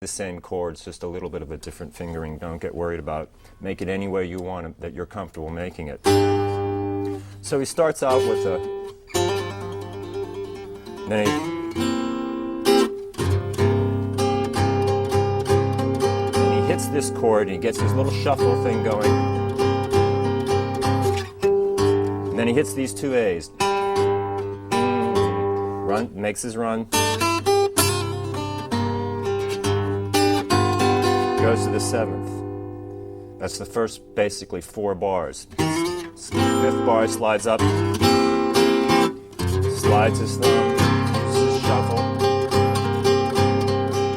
the same chords, just a little bit of a different fingering. Don't get worried about it. Make it any way you want it, that you're comfortable making it. So he starts out with a, then he hits this chord and he gets his little shuffle thing going. And then he hits these two A's. Run, makes his run. Goes to the 7th. That's the first, basically, 4 bars. 5th bar slides up, slides his thumb, uses his shuffle,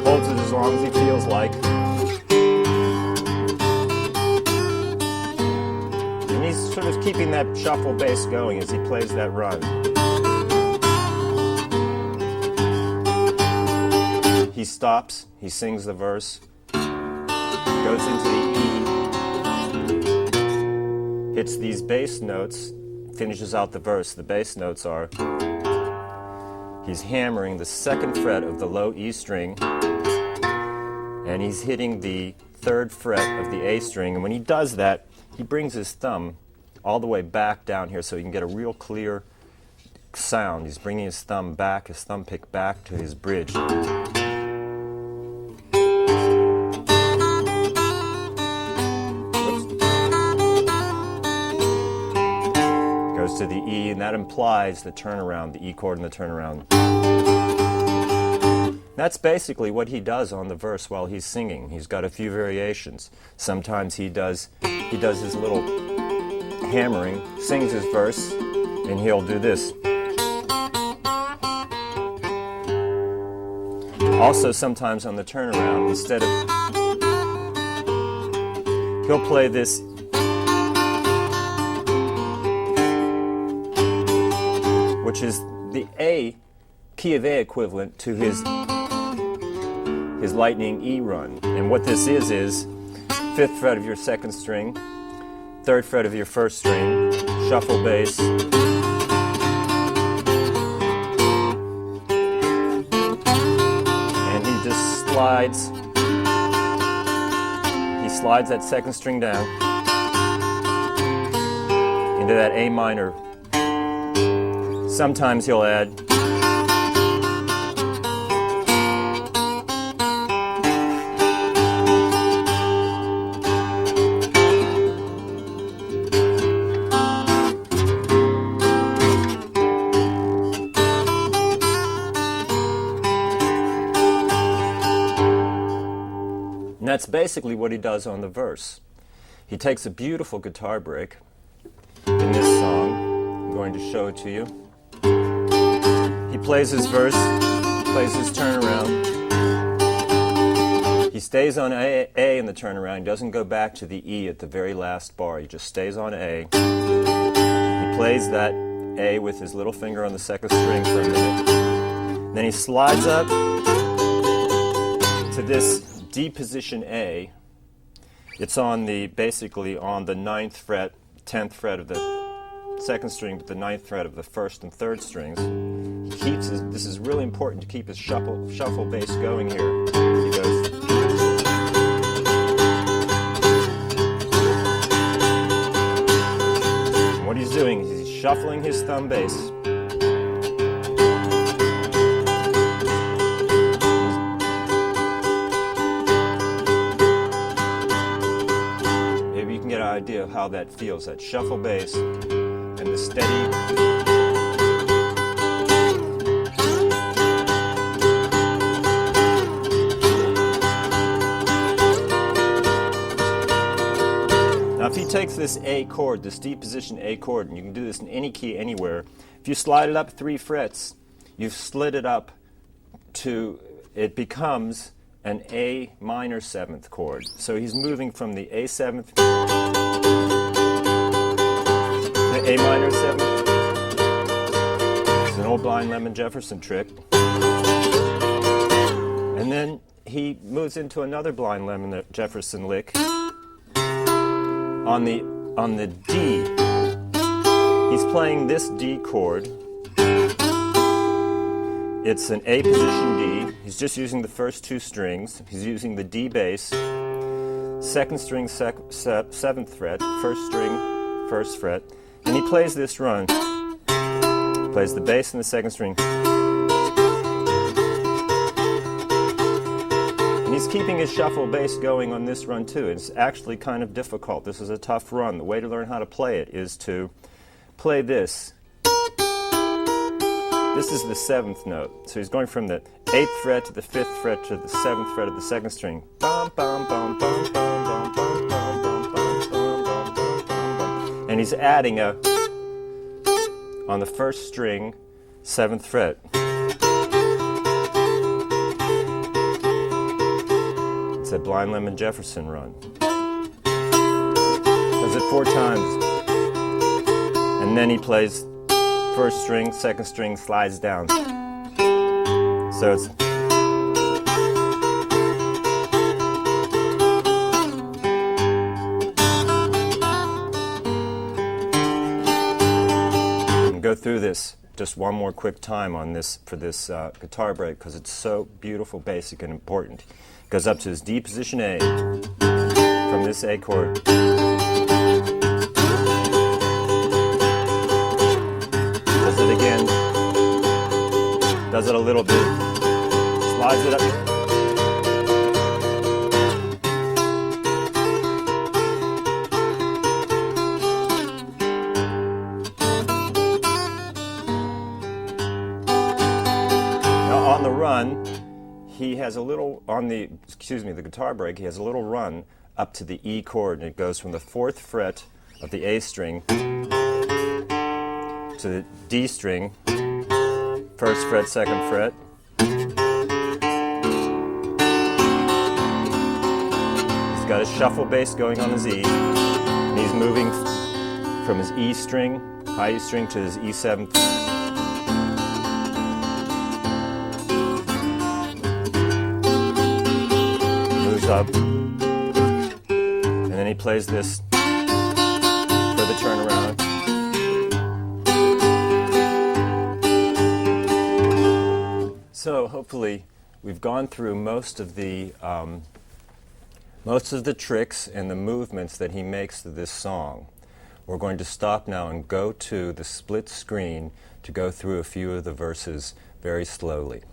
holds it as long as he feels like. And he's sort of keeping that shuffle bass going as he plays that run. He stops, he sings the verse, goes into the E, hits these bass notes, finishes out the verse. The bass notes are, he's hammering the 2nd fret of the low E string, and he's hitting the 3rd fret of the A string. And when he does that, he brings his thumb all the way back down here so you can get a real clear sound. He's bringing his thumb back, his thumb pick back to his bridge. To the E, and that implies the turnaround, the E chord and the turnaround. That's basically what he does on the verse while he's singing. He's got a few variations. Sometimes he does his little hammering, sings his verse, and he'll do this. Also, sometimes on the turnaround, instead of, he'll play this which is the A, key of A equivalent to his Lightning E run. And what this is 5th fret of your 2nd string, 3rd fret of your 1st string, shuffle bass, and he just slides, that 2nd string down into that A minor. Sometimes he'll add and that's basically what he does on the verse. He takes a beautiful guitar break in this song. I'm going to show it to you. He plays his verse, plays his turnaround. He stays on A in the turnaround. He doesn't go back to the E at the very last bar. He just stays on A. He plays that A with his little finger on the 2nd string for a minute. Then he slides up to this D position A. It's on basically on the 9th fret, 10th fret of the 2nd string, but the 9th fret of the 1st and 3rd strings. He keeps this is really important to keep his shuffle bass going here. He goes. And what he's doing is he's shuffling his thumb bass. Maybe you can get an idea of how that feels, that shuffle bass. And the steady. Now if he takes this A chord, this D position A chord, and you can do this in any key anywhere, if you slide it up 3 frets, you've slid it up to, it becomes an A minor 7th chord. So he's moving from the A 7th A minor 7th. It's an old Blind Lemon Jefferson trick. And then he moves into another Blind Lemon Jefferson lick on the D. He's playing this D chord It's an A position D. He's just using the first two strings. He's using the D bass, second string, seventh fret, first string, first fret, and he plays this run. Plays the bass and the second string. And he's keeping his shuffle bass going on this run too. It's actually kind of difficult. This is a tough run. The way to learn how to play it is to play this. This is the seventh note. So he's going from the 8th fret to the 5th fret to the 7th fret of the second string. Bum, bum, bum, bum, bum, bum, bum, bum, bum, bum, bum, bum, bum. And he's adding a on the first string, 7th fret. It's a Blind Lemon Jefferson run. Does it 4 times. And then he plays first string, second string, slides down. So it's go through this just one more quick time on this for this guitar break because it's so beautiful, basic, and important. It goes up to his D position A from this A chord. Does it again. Does it a little bit. Slides it up. On the run, he has a little, the guitar break, he has a little run up to the E chord, and it goes from the 4th fret of the A string to the D string, 1st fret, 2nd fret. He's got his shuffle bass going on his E, and he's moving from his E string, high E string, to his E7th. Up, and then he plays this for the turnaround. So hopefully we've gone through most of the tricks and the movements that he makes to this song. We're going to stop now and go to the split screen to go through a few of the verses very slowly.